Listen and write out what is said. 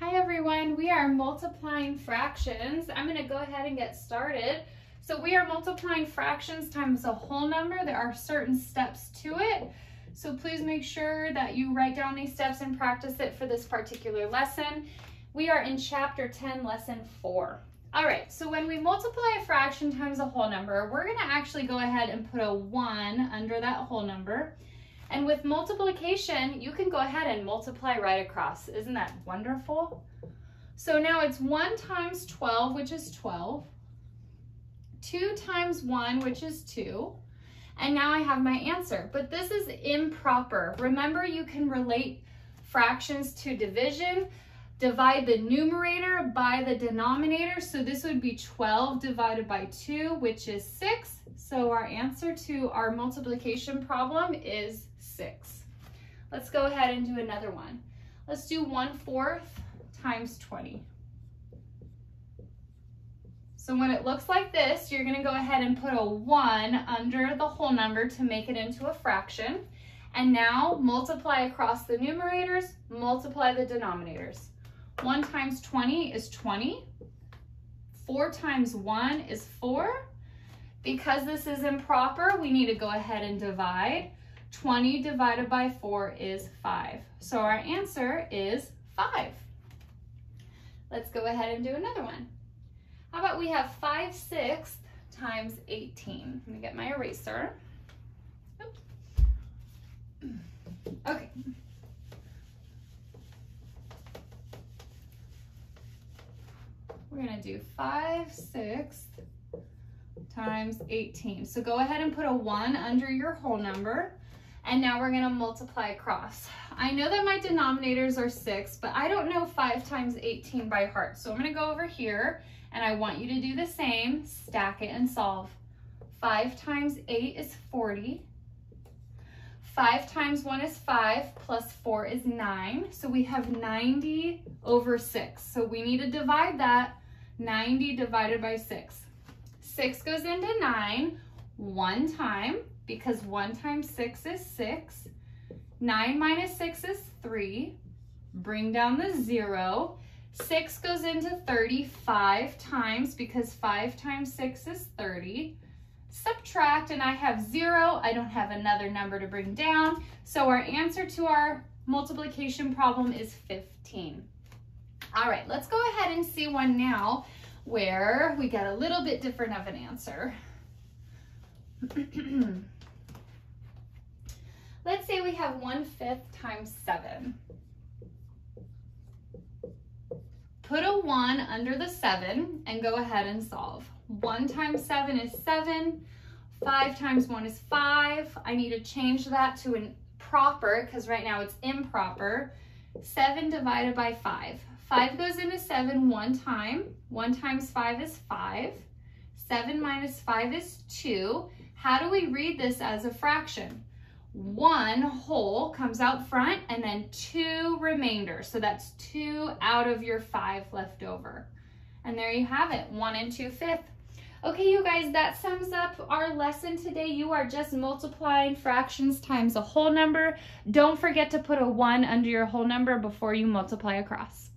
Hi everyone, we are multiplying fractions. I'm going to go ahead and get started. So we are multiplying fractions times a whole number. There are certain steps to it. So please make sure that you write down these steps and practice it for this particular lesson. We are in chapter 10, lesson 4. All right, so when we multiply a fraction times a whole number, we're going to actually go ahead and put a 1 under that whole number. And with multiplication, you can go ahead and multiply right across. Isn't that wonderful? So now it's 1 times 12, which is 12. 2 times 1, which is 2. And now I have my answer. But this is improper. Remember, you can relate fractions to division. Divide the numerator by the denominator. So this would be 12 divided by 2, which is 6. So our answer to our multiplication problem is 6. Let's go ahead and do another one. Let's do 1/4 times 20. So when it looks like this, you're going to go ahead and put a 1 under the whole number to make it into a fraction. And now multiply across the numerators, multiply the denominators. 1 times 20 is 20. 4 times 1 is 4. Because this is improper, we need to go ahead and divide. 20 divided by 4 is 5. So our answer is 5. Let's go ahead and do another one. How about we have 5/6 times 18? Let me get my eraser. Oops. Okay. We're going to do 5/6 times 18. So go ahead and put a 1 under your whole number. And now we're going to multiply across. I know that my denominators are 6, but I don't know 5 times 18 by heart. So I'm going to go over here, and I want you to do the same. Stack it and solve. 5 times 8 is 40. 5 times 1 is 5, plus 4 is 9. So we have 90 over 6. So we need to divide that. 90 divided by 6. 6 goes into 9 one time, because 1 times 6 is 6. 9 minus 6 is 3. Bring down the 0. 6 goes into 35 times, because 5 times 6 is 30. Subtract, and I have 0. I don't have another number to bring down. So our answer to our multiplication problem is 15. All right, let's go ahead and see one now where we get a little bit different of an answer. Let's say we have 1/5 times 7. Put a 1 under the 7 and go ahead and solve. 1 times 7 is 7. 5 times 1 is 5. I need to change that to a proper, because right now it's improper. 7 divided by 5. 5 goes into 7 one time. 1 times 5 is 5. 7 minus 5 is 2. How do we read this as a fraction? 1 whole comes out front, and then 2 remainder. So that's 2 out of your 5 left over. And there you have it, 1 2/5. Okay, you guys, that sums up our lesson today. You are just multiplying fractions times a whole number. Don't forget to put a 1 under your whole number before you multiply across.